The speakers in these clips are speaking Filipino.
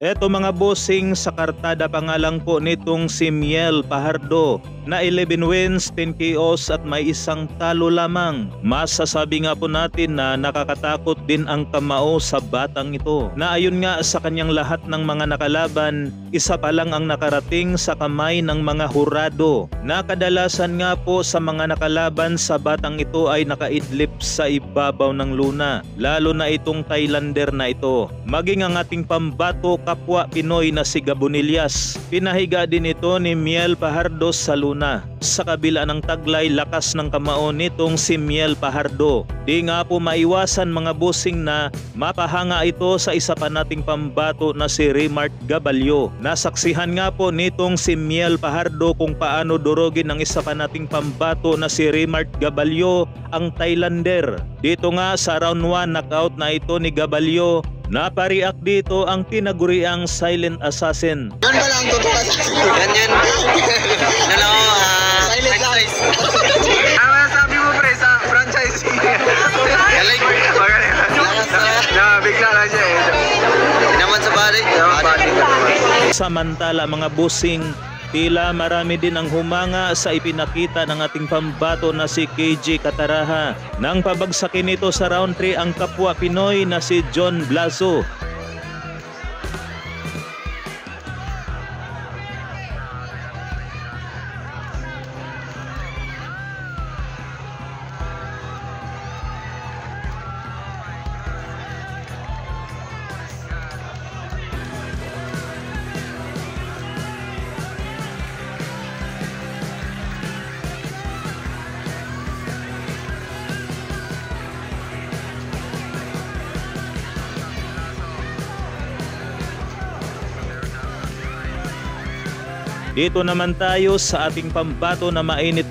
Eto mga bossing, sa kartada pa nga lang po nitong si Miel Fajardo na 11 wins, 10 KOs at may isang talo lamang. Masasabi nga po natin na nakakatakot din ang kamao sa batang ito. Na ayon nga sa kanyang lahat ng mga nakalaban, isa pa lang ang nakarating sa kamay ng mga hurado. Na kadalasan nga po sa mga nakalaban sa batang ito ay nakaidlip sa ibabaw ng luna. Lalo na itong Thailander na ito. Maging ang ating pambato kapwa Pinoy na si Gabonillas, pinahiga din ito ni Miel Fajardo sa luna. Sa kabila ng taglay lakas ng kamao nitong si Miel Fajardo, di nga po maiwasan mga bossing na mapahanga ito sa isa pa nating pambato na si Remart Gabalio. Nasaksihan nga po nitong si Miel Fajardo kung paano durugin ng isa pa nating pambato na si Remart Gabalio ang Thailander. Dito nga sa round 1 knockout na ito ni Gabalio, napariak dito ang tinaguriang silent assassin. Yan pala ang totoo assassin. Yan. Hello, silent franchise. Ano sabi mo pre sa franchising? Galing. Bigla na siya eh. Naman sa bali. Samantala mga bossing, tila marami din ang humanga sa ipinakita ng ating pambato na si KG Cataraha. Nang pabagsakin nito sa round 3 ang kapwa Pinoy na si John Blazo. Dito naman tayo sa ating pambato na mainit,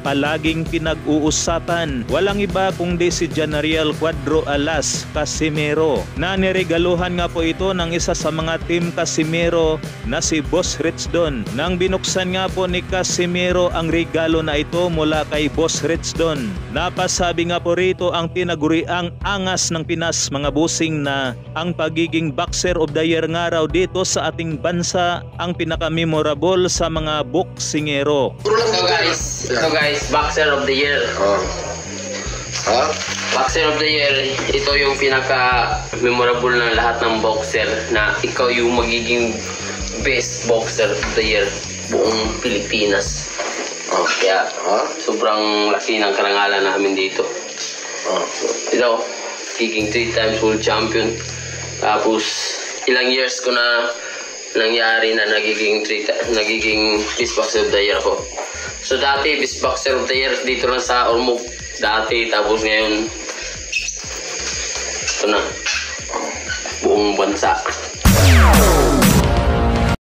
palaging pinag-uusapan. Walang iba kundi si Janariel Cuadro Alas Casimero, na niregaluhan nga po ito ng isa sa mga team Casimero na si Boss Rich Don. Nang binuksan nga po ni Casimero ang regalo na ito mula kay Boss Rich Don, napasabi nga po rito ang tinaguriang angas ng Pinas mga bossing na ang pagiging Boxer of the Year nga raw dito sa ating bansa ang pinaka-memorable sa mga boksingero. So guys, Boxer of the Year. Boxer of the Year, ito yung pinaka-memorable ng lahat ng boxer na ikaw yung magiging best Boxer of the Year buong Pilipinas. Kaya sobrang laki ng karangalan namin dito. Ito, magiging 3 times world champion. Tapos ilang years ko na nangyari na nagiging Best Boxer of the Year ako. So dati Best Boxer of the Year dito lang sa Ormoc dati, tapos ngayon ito na buong bansa.